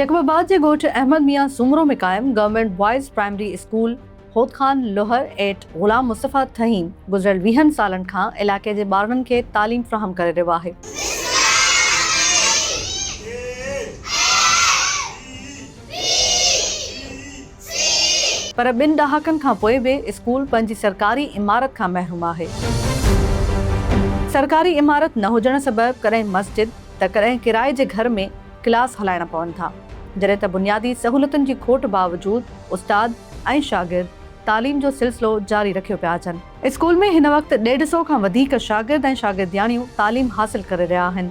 जैकबाबाद के गोठ अहमद मियाँ सुमरो में कायम गवर्नमेंट बॉयज़ प्राइमरी स्कूल होद खान लोहर एट गुलाम मुस्तफ़ा थहीम गुज़िरियल 20 सालन खां इलाके के ॿारनि खे तालीम फ़राहम करे रहियो आहे। पर 2 ॾहाकनि खां पोइ बि स्कूल पंहिंजी सरकारी इमारत खां महरूम आहे। सरकारी इमारत न हुजण सबबि कॾहिं मस्जिद त कॾहिं किराए जे घर में क्लास हलाइणा पवनि था, जॾहिं त बुनियादी सहूलियतुनि जी खोट बावजूद उस्ताद ऐं शागिर्द तालीम जो सिलसिलो जारी रखियो पिया अचनि। स्कूल में हिन वक़्तु 150 खां वधीक शागिर्द ऐं शागिर्दियाणियूं तालीम हासिल करे रहिया आहिनि,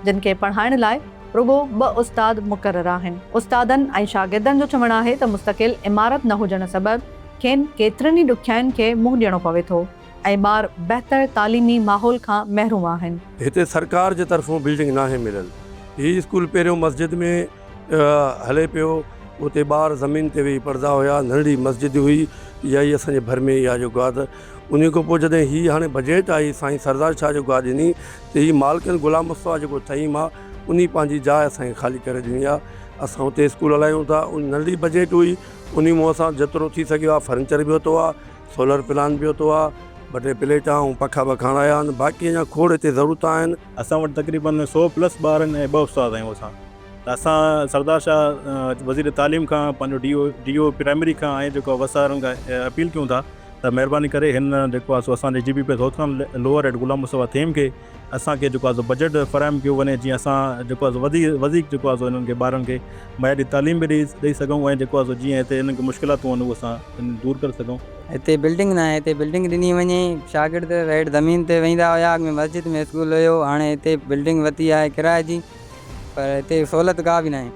जिन खे पढ़ाइण लाइ रुगो 2 उस्ताद मुक़रर आहिनि। उस्तादनि ऐं शागिर्दनि जो चवणु आहे त मुस्तक़िल इमारत न हुजण सबबि खेनि केतिरनि ई ॾुखियाईनि खे मुंहुं ॾियणो पवे थो ऐं ॿार बहितर तालीमी माहौल खां महरूम आहिनि। हिते सरकार जे तरफ़ों बिल्डिंग नाहे मिलियल। हीअ स्कूल पहिरियों मस्जिद में हले पियो, उते ॿार ज़मीन ते वेही पढ़ंदा हुया, नंढड़ी मस्जिद हुई, इहा ई असांजे भर में इहा जेको आहे त उन खां पोइ जॾहिं हीअ हाणे बजट आई साईं सरदार शाह जेको आहे ॾिनी त हीअ मालिकनि गुलाम मुस्तफ़ा जेको थहीम आहे उन पंहिंजी जाइ असांखे ख़ाली करे ॾिनी आहे। असां उते स्कूल हलायूं था। उन नंढड़ी बजट हुई, उन मां असां जेतिरो थी सघियो आहे फर्नीचर बि वरितो आहे, सोलर प्लान बि वरितो आहे, 2 प्लेटां ऐं पखा खणाया आहिनि। बाक़ी अञा खोड़ हिते ज़रूरत आहिनि। असां वटि तक़रीबन 100+ ॿारनि ऐं 2 उस्ताद आहियूं असां। त असां सरदार शाह वज़ीर तालीम खां पंहिंजो डी ओ प्राइमरी खां ऐं जेको वसारनि खां अपील कयूं था त महिरबानी करे हिन जेको आहे सो असांजे GBP होद खान लोअर एट गुलाम मुस्तफ़ा थहीम खे असांखे जेको आहे सो बजट फ़राहम कयो वञे, जीअं असां जेको आहे सो वधीक जेको आहे सो हिननि खे ॿारनि खे मयारी तालीम बि ॾेई सघूं ऐं जेको आहे सो जीअं हिते हिननि खे मुश्किलातूं आहिनि उहो असां दूर करे सघूं। हिते बिल्डिंग न आहे, हिते बिल्डिंग ॾिनी वञे, शागिर्द हेठि ज़मीन ते वेंदा हुया, अॻु में मस्जिद में स्कूल हुयो, हाणे हिते बिल्डिंग वरिती आहे किराए जी, पर हिते सहूलियत का बि न आहे।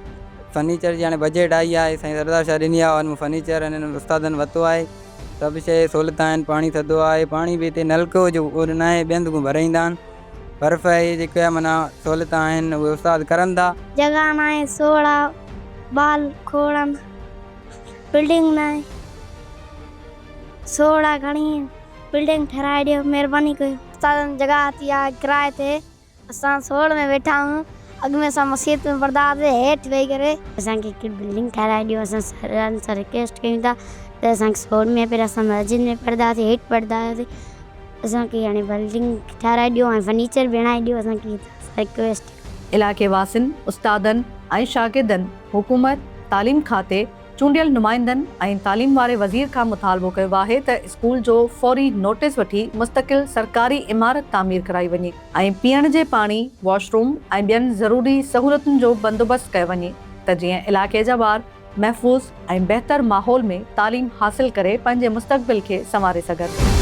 फर्नीचर जी हाणे बजट आई आहे, साईं सरदार शाह ॾिनी आहे, हुन फर्नीचर हिननि उस्तादनि वरितो आहे, सभु शइ सहूलियत आहिनि। पाणी थधो आहे, पाणी बि हिते नलको जो उहो न आहे, ॿियनि हंधि भराईंदा आहिनि। बर्फ़ आहे जेके आहे माना सहूलियत आहिनि, उहे उस्ताद करनि था। जगह न आहे, 16 बाल खोड़नि, बिल्डिंग न आहे, 16 घणी बिल्डिंग ठहिराए ॾियो महिरबानी कयो। उस्तादनि जगह अची आहे किराए ते, असां 16 में वेठा आहियूं। अॻु में असां मस्जिद में पढ़ंदा हुआसीं, हेठि वेही करे असांखे हिकु बिल्डिंग ठहिराए ॾियो। असां सरनि सां रिक्वेस्ट कयूं था त असांखे 16 में पहिरियों असां मस्जिद में पढ़ंदा हुआसीं, हेठि पढ़ंदा हुआसीं, असांखे हाणे बिल्डिंग ठाराए ॾियो ऐं फर्नीचर बि हणाए ॾियो, असांखे रिक्वेस्ट। इलाके वासियुनि, उस्तादनि ऐं शागिर्दनि हुकूमत, तालीम खाते, चूंडियल नुमाइंदनि ऐं तालीम वारे वज़ीर खां मुतालबो कयो आहे त स्कूल जो फौरी नोटिस वठी मुस्तक़िल सरकारी इमारत तामीर कराई वञे ऐं पीअण जे पाणी, वॉशरूम ऐं ॿियनि ज़रूरी सहूलियतुनि जो बंदोबस्तु कयो वञे त जीअं इलाके जा ॿार महफ़ूज़ ऐं बहितर माहौल में तालीम हासिल करे पंहिंजे मुस्तक़बिल खे संवारे सघनि।